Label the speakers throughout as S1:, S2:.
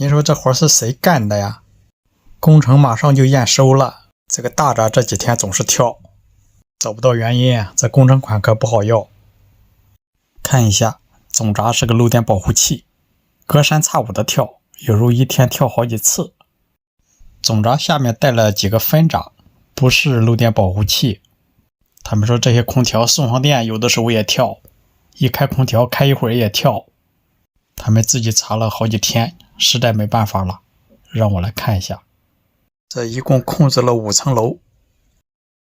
S1: 你说这活是谁干的呀？工程马上就验收了，这个大闸这几天总是跳，找不到原因，这工程款可不好要。看一下，总闸是个漏电保护器，隔三差五的跳，有时候一天跳好几次。总闸下面带了几个分闸，不是漏电保护器。他们说这些空调送上电有的时候也跳，一开空调开一会儿也跳。他们自己查了好几天，实在没办法了，让我来看一下。这一共控制了5层楼，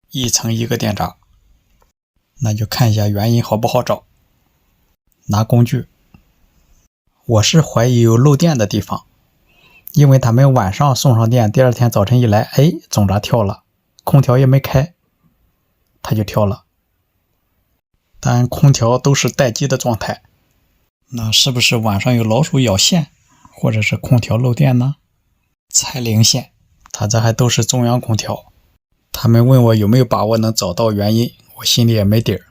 S1: 一层一个电闸，那就看一下原因好不好找。拿工具，我是怀疑有漏电的地方，因为他们晚上送上电，第二天早晨一来，总闸跳了，空调也没开，它就跳了。但空调都是待机的状态，那是不是晚上有老鼠咬线，或者是空调漏电呢？拆零线，它这还都是中央空调。他们问我有没有把握能找到原因，我心里也没底儿。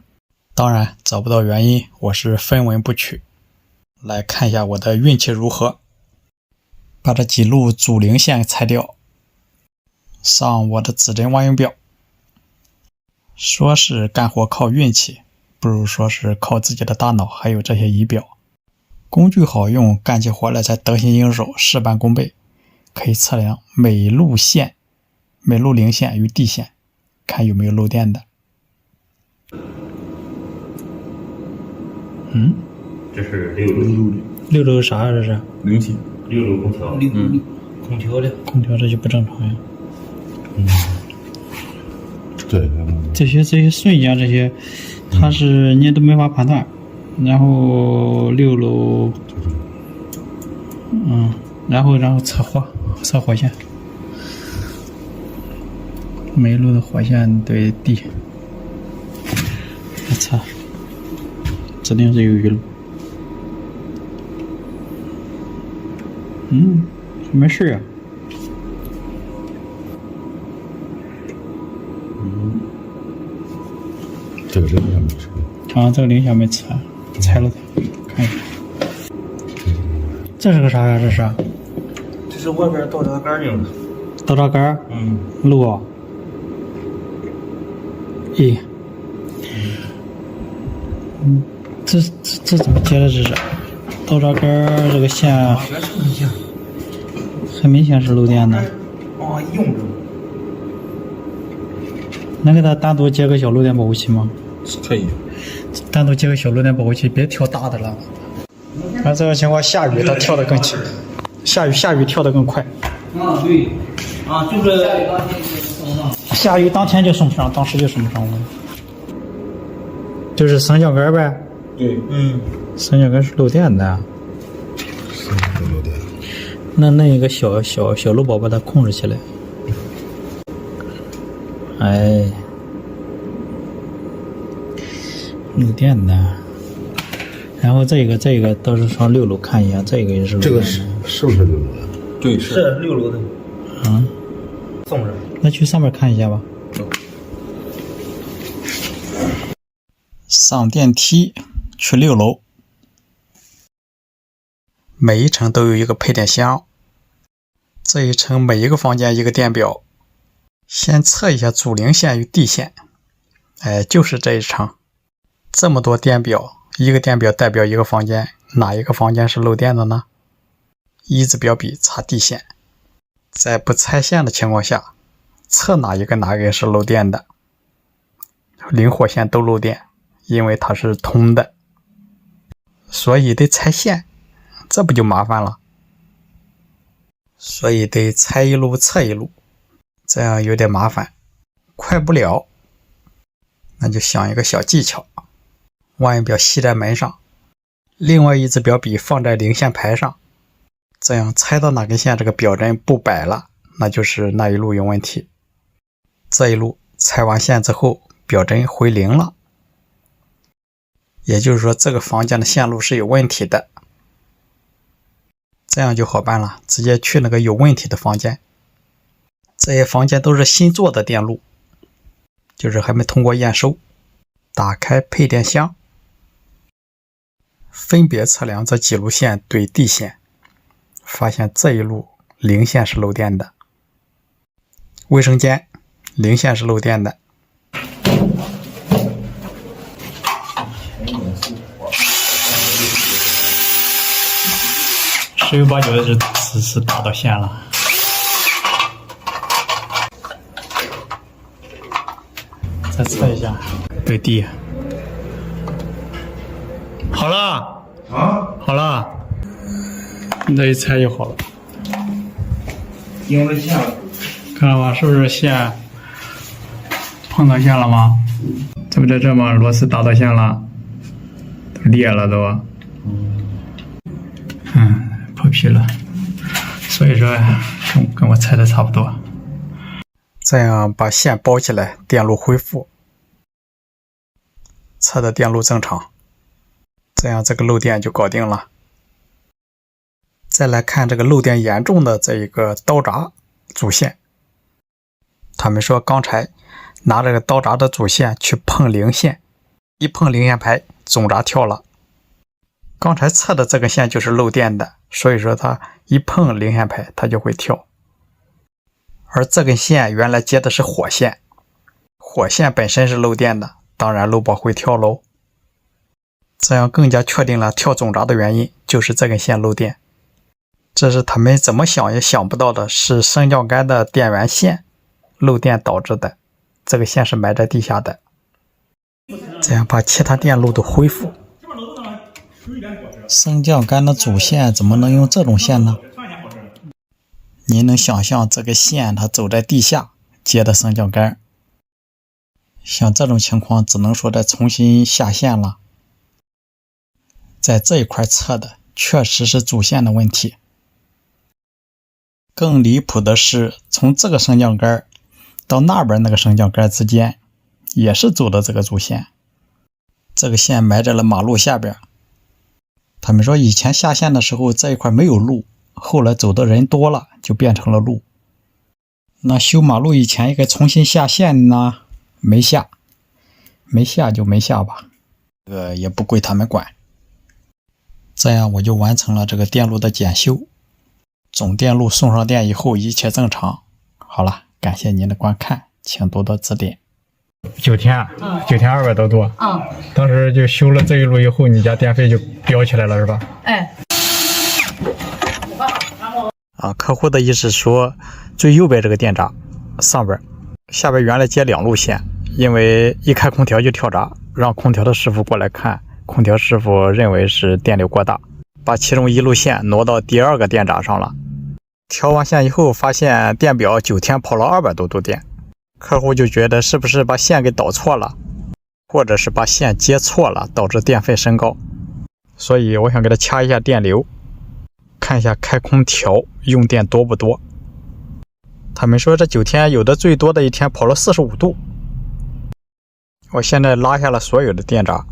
S1: 当然找不到原因，我是分文不取。来看一下我的运气如何。把这几路主零线拆掉，上我的指针万用表。说是干活靠运气，不如说是靠自己的大脑还有这些仪表。工具好用，干起活来才得心应手，事半功倍。可以测量每路零线与地线，看有没有漏电的。
S2: 这是6路。
S1: 6路啥呀？这是
S2: 零线，6路空调。空调的。
S1: 空调这就不正常呀。
S2: 对。
S1: 这些瞬间这些，它是你都没法判断。然后6路，然后测火线，每一路的火线对地，测，指定是有一路。没事啊。
S2: 这个零线没拆。
S1: 这个零线没拆了它，看一下。这是个啥呀？
S2: 这是外边倒闸杆用的。
S1: 倒闸杆？漏啊。这怎么接的？这是倒闸杆这个线，很明显是漏电的。
S2: 用着。
S1: 能给它单独接个小漏电保护器吗？
S2: 可以。
S1: 单独接个小漏电保护器，别挑大的了。按这个情况，下雨它跳得更勤，下雨跳得更快。
S3: 对，就是
S1: 下雨当天就送不上，当时就送不上了。就是升降杆呗。
S2: 对，
S1: 升降杆是漏电的。
S2: 漏电。
S1: 那一个小漏宝把它控制起来。漏电的。然后这个倒是上6楼看一下，这个也是漏电的。
S2: 这个是不是6楼的？对，
S3: 是6楼的。送上。
S1: 那去上面看一下吧。上电梯去6楼，每一层都有一个配电箱。这一层每一个房间一个电表。先测一下主零线与地线。就是这一层，这么多电表，一个电表代表一个房间，哪一个房间是漏电的呢？一字表笔查地线，在不拆线的情况下，测哪一个是漏电的。零火线都漏电，因为它是通的，所以得拆线，这不就麻烦了？所以得拆一路测一路，这样有点麻烦，快不了。那就想一个小技巧，万用表吸在门上，另外一支表笔放在零线排上，这样拆到哪根线这个表针不摆了，那就是那一路有问题。这一路拆完线之后，表针回零了，也就是说这个房间的线路是有问题的。这样就好办了，直接去那个有问题的房间。这些房间都是新做的电路，就是还没通过验收。打开配电箱，分别测量这几路线对地线，发现这一路零线是漏电的，卫生间零线是漏电的。10有8九的是打到线了。再测一下对地。好了
S2: 啊，
S1: 好了，你这一拆就好了。
S2: 用了线了，
S1: 看到吗？是不是线碰到线了吗？这不在这吗？螺丝打到线了，都裂了都。破皮了。所以说跟我猜的差不多。这样把线包起来，电路恢复，测的电路正常，这样这个漏电就搞定了。再来看这个漏电严重的这一个刀闸主线，他们说刚才拿这个刀闸的主线去碰零线，一碰零线排总闸跳了。刚才测的这个线就是漏电的，所以说它一碰零线排它就会跳。而这根线原来接的是火线，火线本身是漏电的，当然漏保会跳喽。这样更加确定了跳总闸的原因就是这根线漏电。这是他们怎么想也想不到的，是升降杆的电源线漏电导致的，这个线是埋在地下的。这样把其他电路都恢复。升降杆的主线怎么能用这种线呢？你能想象这个线它走在地下接的升降杆，像这种情况只能说再重新下线了。在这一块测的确实是主线的问题。更离谱的是，从这个升降杆到那边那个升降杆之间也是走的这个主线，这个线埋在了马路下边。他们说以前下线的时候这一块没有路，后来走的人多了就变成了路。那修马路以前应该重新下线呢，没下就没下吧，这个也不归他们管。这样我就完成了这个电路的检修，总电路送上电以后一切正常。好了，感谢您的观看，请多多指点。9天200多度。当时就修了这一路以后，你家电费就飙起来了是吧？
S4: 哎。
S1: 客户的意思说，最右边这个电闸上边下边原来接2路线，因为一开空调就跳闸，让空调的师傅过来看，空调师傅认为是电流过大，把其中1路线挪到第2个电闸上了。调完线以后发现电表9天跑了200多度电，客户就觉得是不是把线给导错了，或者是把线接错了，导致电费升高。所以我想给他掐一下电流，看一下开空调用电多不多。他们说这9天有的最多的一天跑了45度。我现在拉下了所有的电闸，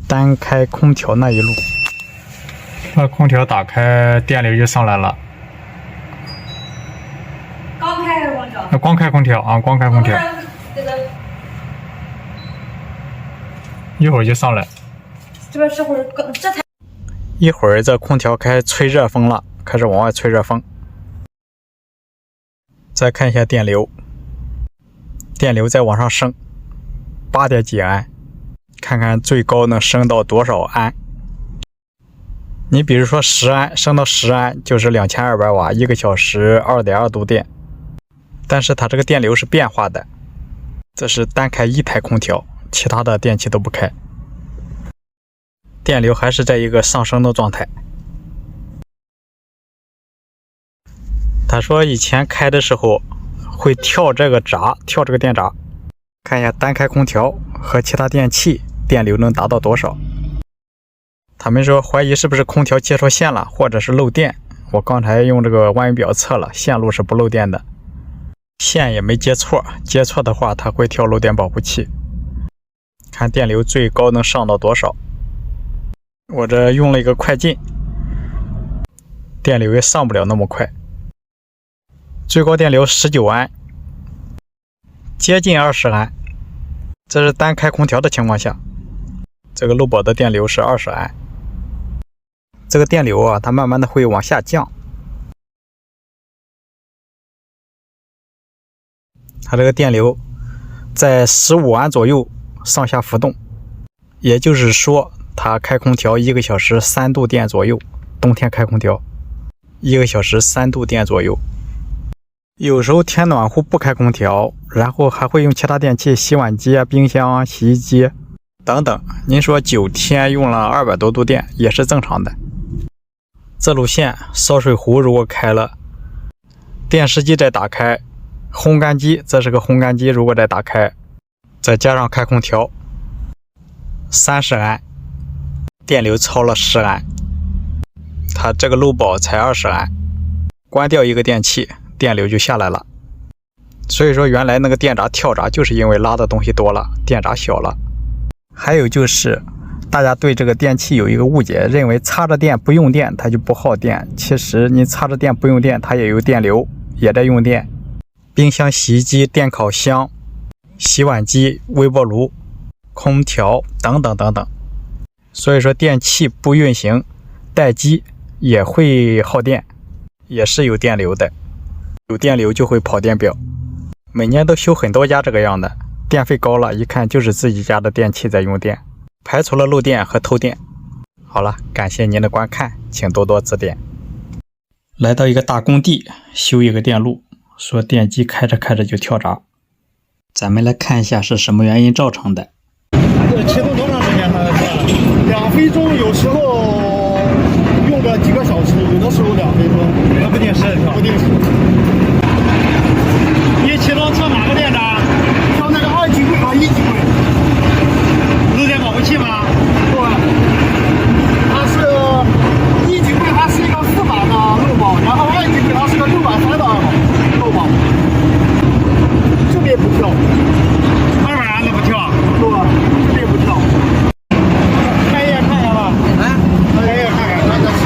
S1: 单开空调那一路，把空调打开，电流就上来了。
S4: 刚开空调？
S1: 光开空调啊，光开空调。一会儿就上来。
S4: 这边这会儿这台。
S1: 一会儿这空调开始吹热风了，开始往外吹热风。再看一下电流，电流在往上升，8点几安，看看最高能升到多少安。你比如说10安，升到10安就是2200瓦，1个小时2.2度电。但是它这个电流是变化的，这是单开1台空调，其他的电器都不开，电流还是在一个上升的状态。他说以前开的时候会跳这个闸，跳这个电闸，看一下单开空调和其他电器电流能达到多少。他们说怀疑是不是空调接错线了，或者是漏电。我刚才用这个万用表测了，线路是不漏电的，线也没接错，接错的话它会跳漏电保护器。看电流最高能上到多少。我这用了一个快进，电流也上不了那么快。最高电流19安，接近20安，这是单开空调的情况下，这个漏保的电流是20安。这个电流啊，它慢慢的会往下降，它这个电流在15安左右上下浮动，也就是说它开空调1个小时3度电左右，冬天开空调1个小时3度电左右。有时候天暖和不开空调，然后还会用其他电器，洗碗机啊、冰箱啊、洗衣机等等。您说9天用了200多度电也是正常的。这路线烧水壶如果开了，电视机再打开，烘干机，这是个烘干机，如果再打开，再加上开空调，30安，电流超了10安，它这个漏保才20安，关掉一个电器，电流就下来了。所以说原来那个电闸跳闸就是因为拉的东西多了，电闸小了。还有就是大家对这个电器有一个误解，认为插着电不用电它就不耗电，其实你插着电不用电它也有电流，也在用电。冰箱、洗衣机、电烤箱、洗碗机、微波炉、空调等等等等。所以说电器不运行待机也会耗电，也是有电流的，有电流就会跑电表。每年都修很多家这个样的，电费高了，一看就是自己家的电器在用电，排除了漏电和偷电。好了，感谢您的观看，请多多指点。来到一个大工地修一个电路，说电机开着开着就跳闸，咱们来看一下是什么原因造成的。
S5: 启动多长时间它就跳了？2分钟，有时候用个几个小时，有的时候2分钟。它不定时跳，不定时。你启动测哪个电闸？调那个2级柜和1级柜。漏电保护器吗？对。它是1级柜，它是一个4把的漏保，然后2级柜它是个6把3的漏保。这边不跳，2把安的不跳，对吧？这边不跳。开业看看吧。开业看看，那个是。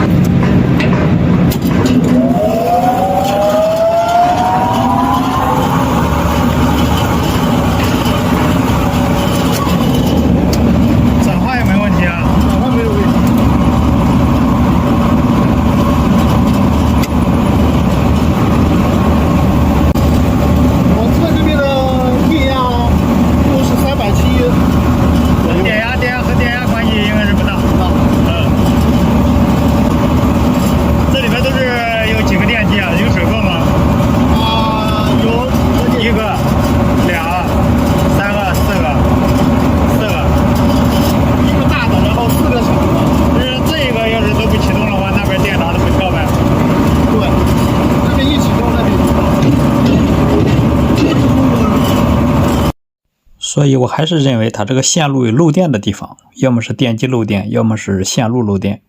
S1: 所以我还是认为它这个线路有漏电的地方，要么是电机漏电，要么是线路漏电。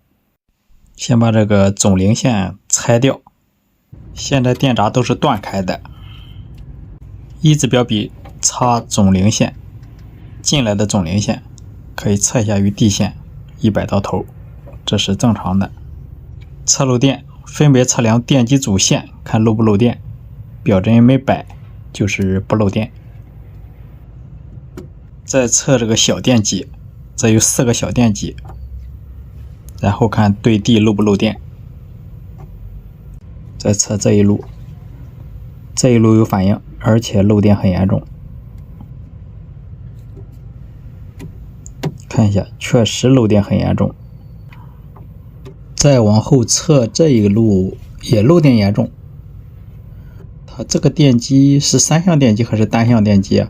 S1: 先把这个总零线拆掉，现在电闸都是断开的。一指标笔插总零线，进来的总零线可以测一下与地线100到头，这是正常的。测漏电分别测量电机主线，看漏不漏电，表针没摆就是不漏电。再测这个小电机，这有4个小电机，然后看对地漏不漏电。再测这一路，这一路有反应，而且漏电很严重。看一下，确实漏电很严重。再往后测这一路也漏电严重。它这个电机是3相电机还是单相电机啊？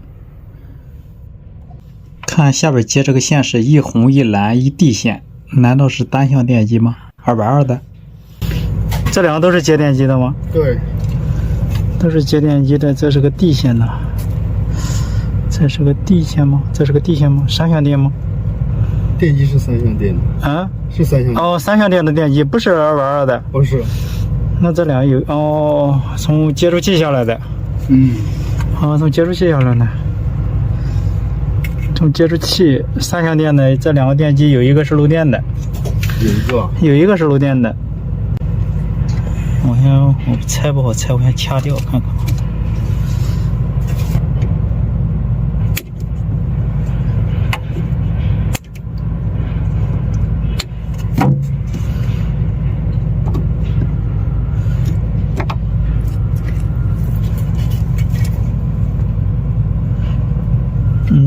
S1: 看下边接这个线是一红一蓝一地线，难道是单相电机吗？220的，这两个都是接电机的吗？
S5: 对，
S1: 都是接电机的。这是个地线呢，这是个地线吗？这是个地线吗？3相电吗？
S5: 电机是3相电的
S1: 啊，
S5: 是3相电。
S1: 哦，3相电的电机不是220的，
S5: 不是。
S1: 那这俩有哦，从接触器下来的。从接触器下来的。从接触器3相电的这2个电机有一个是漏电的，有一个是漏电的。我拆不好拆，我先掐掉看看。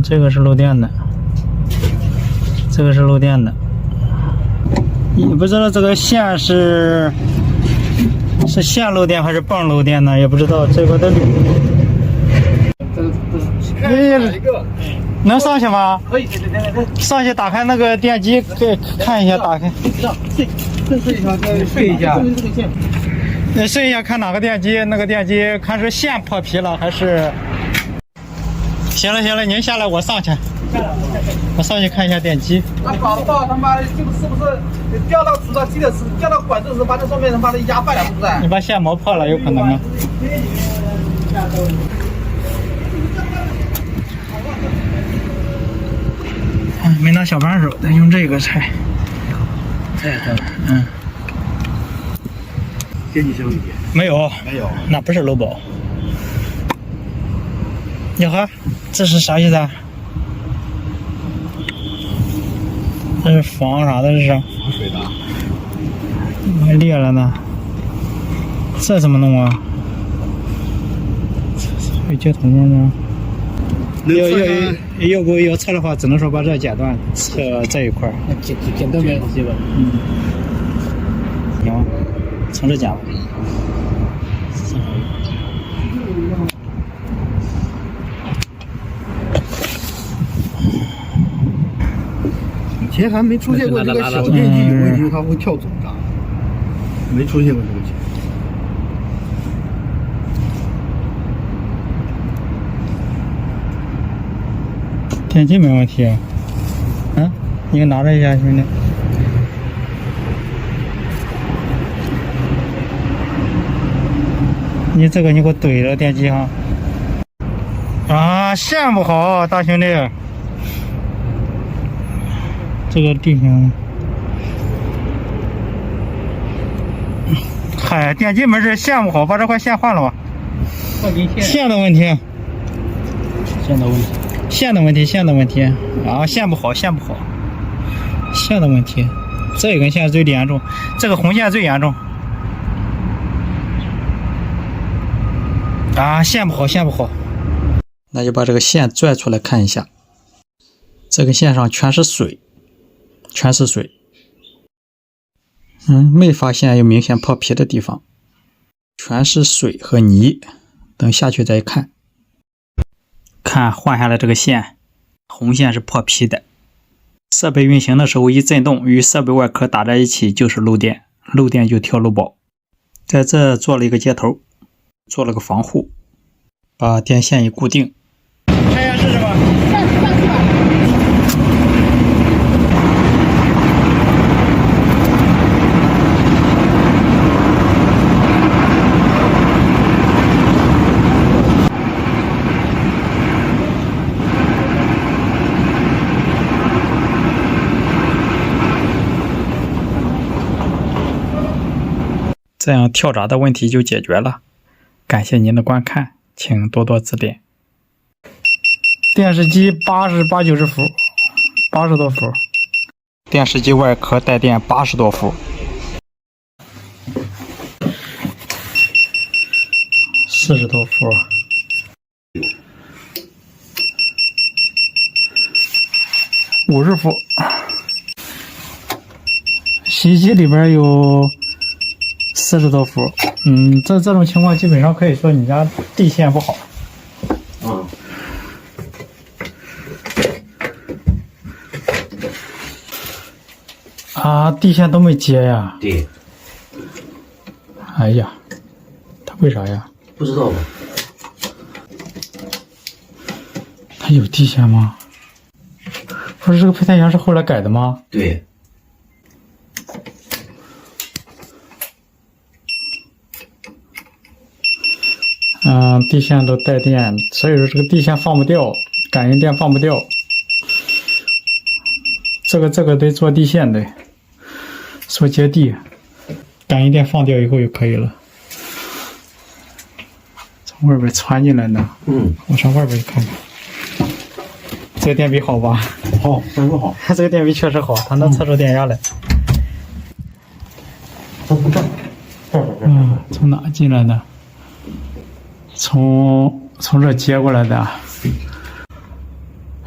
S1: 这个是漏电的，这个是漏电的。也不知道这个线是线漏电还是泵漏电呢？也不知道这个的铝。能上去吗？
S5: 可以，对。
S1: 上去打开那个电机，给看一下，打开。
S5: 试一下，试一下。
S1: 试一下，看哪个电机？那个电机看是线破皮了还是？行了，您下来，我上去。我上去看一下电机。
S5: 那搞不到他妈这个是不是掉到制造机的时候，掉到管子的时候，把那上面把它压坏了，是不是？
S1: 你把线磨破了，有可能吗？没拿小扳手，得用这个拆。
S5: 电机修理
S1: 没有，那不是漏保。你好，这是啥意思啊？这是防啥的？这是？
S5: 防水的。
S1: 还裂了呢。这怎么弄啊？有接头吗？要不要测的话，只能说把这剪断，测这一块。剪断没关系吧？行，从这剪吧。
S5: 以前还没出现过这个小电机有问题，它会跳总的，没出现过这个情况。
S1: 电机没问题啊，你给拿着一下，兄弟。你这个你给我怼着电机哈。啊，线不好，大兄弟。这个地形，嗨，电机没事，线不好，把这块线换了吧。线的问题。线的问题啊，线不好，线的问题，这根线最严重，这个红线最严重啊，线不好，那就把这个线拽出来看一下，这个线上全是水，没发现有明显破皮的地方，全是水和泥，等下去再看。看换下来这个线，红线是破皮的。设备运行的时候一震动，与设备外壳打在一起就是漏电，漏电就跳漏保。在这做了一个接头，做了个防护，把电线一固定。开一下试试吧。这样跳闸的问题就解决了。感谢您的观看，请多多指点。电视机80、90伏，80多伏。电视机外壳带电80多伏。40多伏。50伏。洗衣机里边有40多伏，这种情况基本上可以说你家地线不好。啊，地线都没接呀？
S2: 对。
S1: 哎呀，他为啥呀？
S2: 不知道吧？
S1: 他有地线吗？不是这个配电箱是后来改的吗？
S2: 对。
S1: 地线都带电，所以说这个地线放不掉，感应电放不掉。这个得做地线的，做接地，感应电放掉以后就可以了。从外边穿进来的，我上外边去看看。这个电笔好吧？
S5: 好，真不好。
S1: 这个电笔确实好，它能测出电压来。
S5: 这不正。
S1: 从哪进来的？从这接过来的，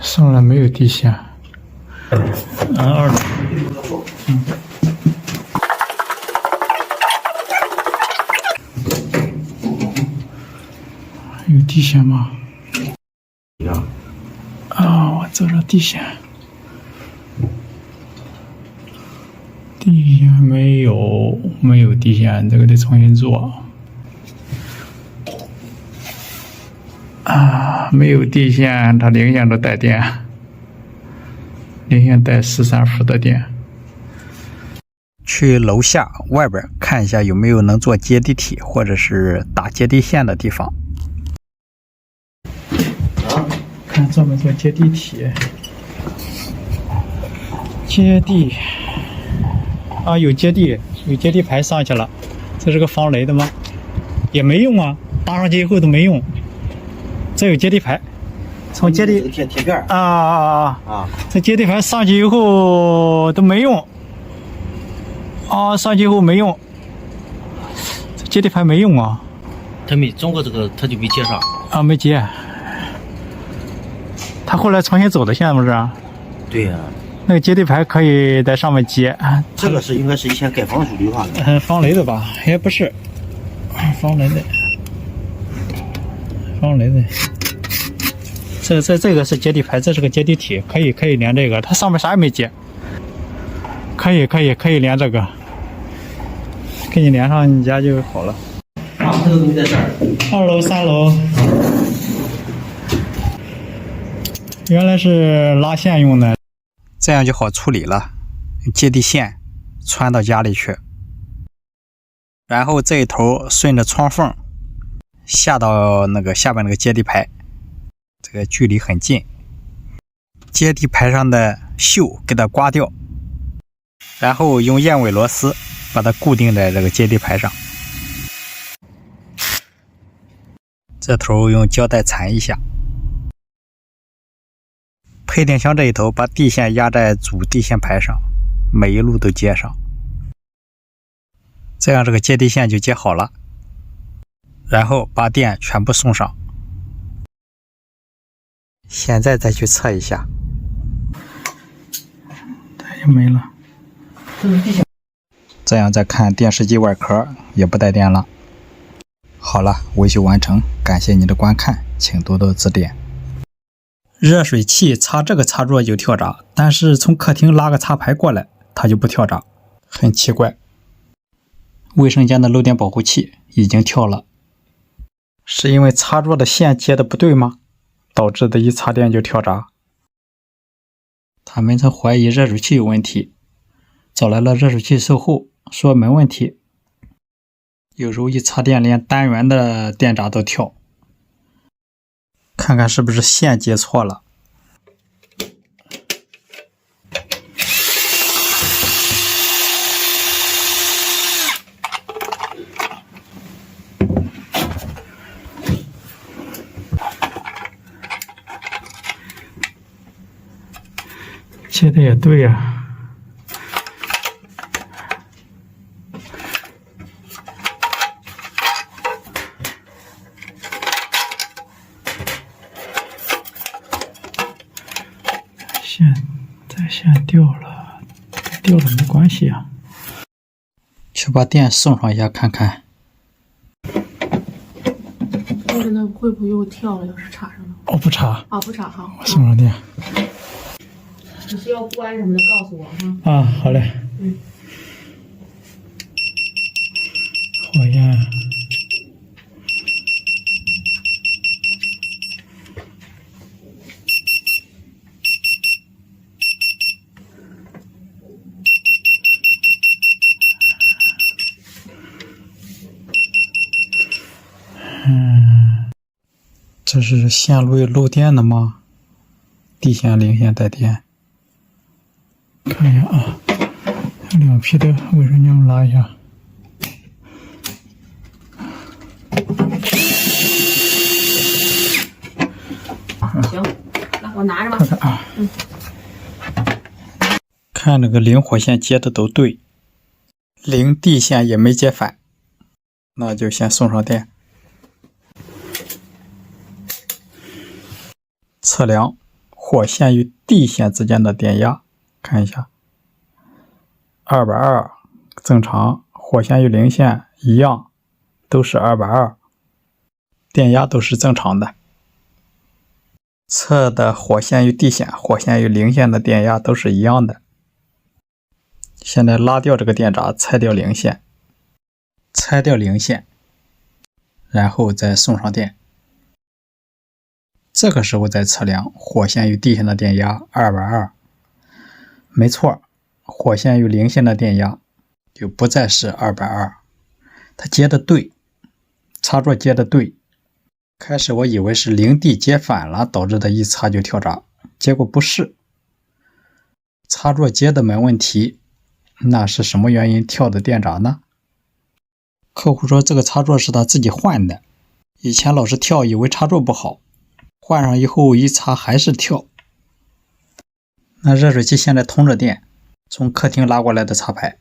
S1: 送了没有地线。2楼。有地线吗？啊，我找着地线。地线没有地线，这个得重新做。啊，没有地线，它零线都带电，零线带13伏的电。去楼下外边看一下有没有能做接地体或者是打接地线的地方。看专门做接地体，接地啊，有接地排上去了，这是个防雷的吗？也没用啊，搭上去以后都没用。这有接地排，从接地
S3: 贴片
S1: 这接地排上去以后都没用。上去以后没用，这接地排没用啊。
S3: 他没中国这个，他就没接上。
S1: 啊，没接。他后来重新走的线不是？
S3: 对呀。
S1: 那个接地排可以在上面接。
S3: 这个是应该是以前盖房子绿化的。
S1: 防雷的吧？也不是，防雷的。这个是接地排，这是个接地体，可以连这个。它上面啥也没接。可以连这个，给你连上你家就好了。
S3: 这个东西在这儿。
S1: 2楼、3楼。原来是拉线用的，这样就好处理了。接地线穿到家里去，然后这一头顺着窗缝下到那个下边那个接地排，这个距离很近。接地排上的锈给它刮掉，然后用燕尾螺丝把它固定在这个接地排上。这头用胶带缠一下。配电箱这一头把地线压在主地线排上，每一路都接上，这样这个接地线就接好了。然后把电全部送上。现在再去测一下，它也没了。这样再看电视机外壳也不带电了。好了，维修完成，感谢你的观看，请多多指点。热水器插这个插座就跳闸，但是从客厅拉个插排过来，它就不跳闸，很奇怪。卫生间的漏电保护器已经跳了，是因为插座的线接的不对吗？导致的一插电就跳闸。他们曾怀疑热水器有问题，找来了热水器售后，说没问题。有时候一插电连单元的电闸都跳，看看是不是线接错了。接的也对呀。线掉了没关系啊。去把电送上一下看看。
S6: 那会不会又跳了？要是插上了？
S1: 哦，不插。
S6: 啊，不插哈。
S1: 我送上电。
S6: 你需要关什么的，告诉我哈。
S1: 啊，好嘞。火焰。这是线路有漏电的吗？地线、零线带电。看一下啊，有两批的卫生巾拉一下。
S6: 行，来我拿着吧。
S1: 看看啊，看那个零火线接的都对，零地线也没接反，那就先送上电。测量火线与地线之间的电压，看一下，220正常，火线与零线一样，都是220，电压都是正常的。测的火线与地线、火线与零线的电压都是一样的。现在拉掉这个电闸，拆掉零线，然后再送上电。这个时候再测量火线与地线的电压220，没错，火线与零线的电压就不再是220，它接的对，插座接的对。开始我以为是零 D 接反了导致的一插就跳闸，结果不是，插座接的没问题。那是什么原因跳的电闸呢？客户说这个插座是他自己换的，以前老是跳，以为插座不好，换上以后一插还是跳。那热水器现在通着电，从客厅拉过来的插排。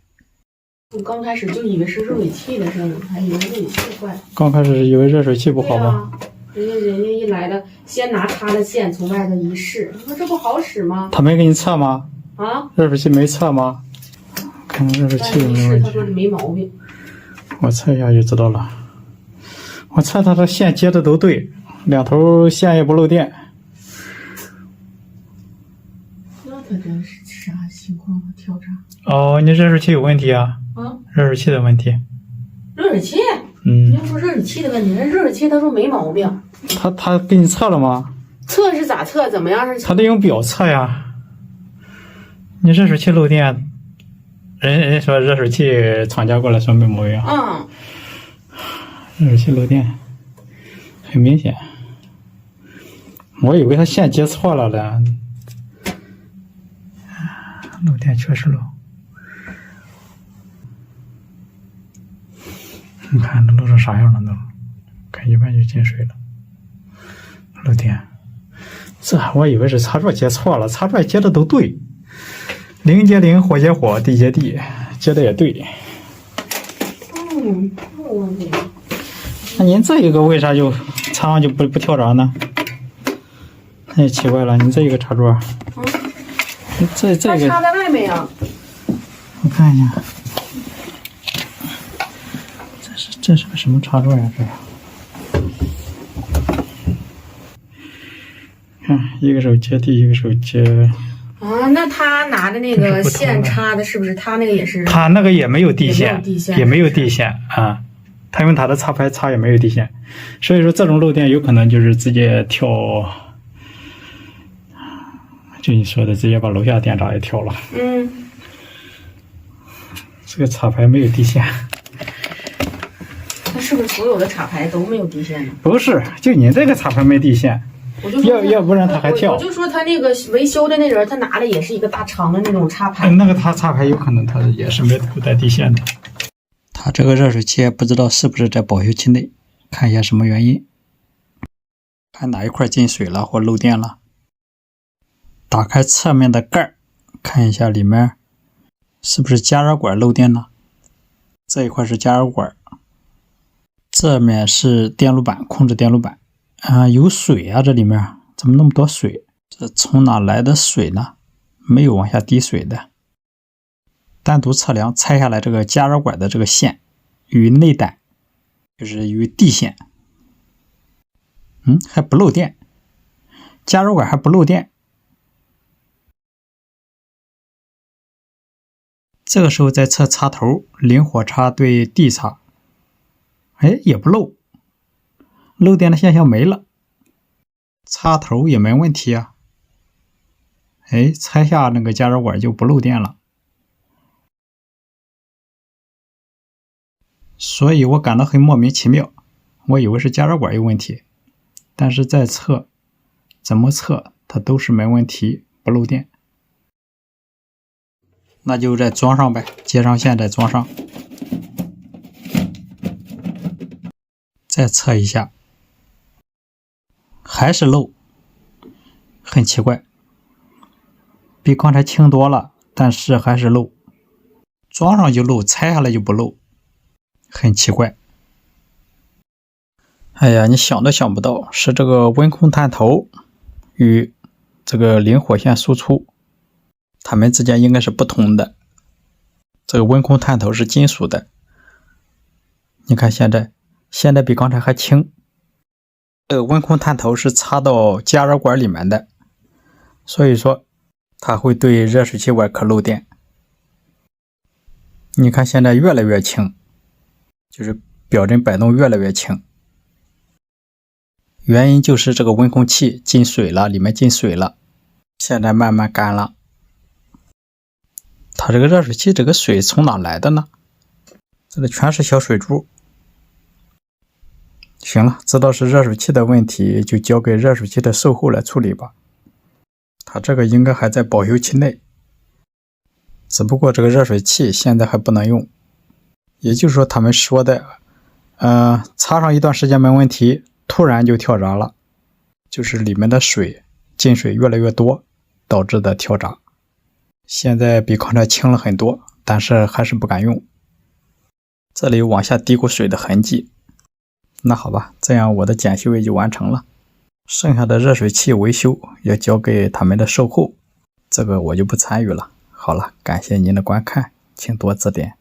S6: 我刚开始就以为是热水器的事儿，还以为热水器坏了。
S1: 刚开始以为热水器不好吗？
S6: 人家一来的，先拿插的线从外头一试，你说这不好使吗？
S1: 他没给你测吗？
S6: 啊？
S1: 热水器没测吗？看看热水器有没有问题。
S6: 他说没毛病。
S1: 我测一下就知道了。我测它的线接的都对，两头线也不漏电。
S6: 那他这是啥情况啊？跳闸？
S1: 哦，你热水器有问题啊？
S6: 啊？
S1: 热水器的问题。
S6: 热水器？你要说热水器的问题，人热水器他说没毛病。
S1: 他给你测了吗？
S6: 测是咋测？怎么样是？
S1: 他得用表测呀。你热水器漏电，人说热水器厂家过来说没毛病。
S6: 嗯。
S1: 热水器漏电很明显，我以为他线接错了呢。漏电确实漏。你看都漏成啥样了都，看一半就进水了。漏电，这我以为是插座接错了，插座接的都对，零接零，火接火，地接地，接的也对。
S6: 没有问题。
S1: 那您这一个为啥就插上就不跳闸呢？那也奇怪了，你这一个插座，这个
S6: 它插在外面呀。
S1: 我看一下。这是个什么插座呀？这看，一个手接地，一个手接。
S6: 啊，那他拿的那个线插的是不是他那个也是？
S1: 他那个也没有地线，
S6: 也没有
S1: 地线啊。他用他的插排插也没有地线，所以说这种漏电有可能就是直接跳，就你说的直接把楼下电闸也跳了。这个插排没有地线。
S6: 那是不是所有的插排都没有地线呢？
S1: 不是，就你这个插排没地线，要不然他还跳。
S6: 我就说他那个维修的那人，他拿的也是一个大长的那种插排。
S1: 那个他插排有可能他也是没带地线的。他这个热水器不知道是不是在保修期内，看一下什么原因，看哪一块进水了或漏电了。打开侧面的盖儿，看一下里面是不是加热管漏电了。这一块是加热管，这面是电路板，控制电路板有水啊，这里面怎么那么多水？这从哪来的水呢？没有往下滴水的。单独测量拆下来这个加热管的这个线与内胆，就是与地线，还不漏电，加热管还不漏电。这个时候再测插头，零火插对地插，也不漏，漏电的现象没了，插头也没问题啊。拆下那个加热管就不漏电了。所以我感到很莫名其妙，我以为是加热管有问题，但是再测，怎么测它都是没问题，不漏电。那就再装上呗，接上线再装上。再测一下，还是漏，很奇怪，比刚才轻多了，但是还是漏。装上就漏，拆下来就不漏。很奇怪，哎呀，你想都想不到，是这个温控探头与这个零火线输出，它们之间应该是不同的。这个温控探头是金属的，你看现在比刚才还轻。温控探头是插到加热管里面的，所以说它会对热水器外壳漏电。你看现在越来越轻，就是表针摆动越来越轻。原因就是这个温控器进水了，里面进水了，现在慢慢干了。它这个热水器这个水从哪来的呢？这里全是小水珠。行了，知道是热水器的问题，就交给热水器的售后来处理吧。它这个应该还在保修期内，只不过这个热水器现在还不能用。也就是说他们说的插上一段时间没问题，突然就跳闸了，就是里面的进水越来越多导致的跳闸。现在比刚才轻了很多，但是还是不敢用。这里往下滴过水的痕迹。那好吧，这样我的检修也就完成了。剩下的热水器维修要交给他们的售后，这个我就不参与了。好了，感谢您的观看，请多指点。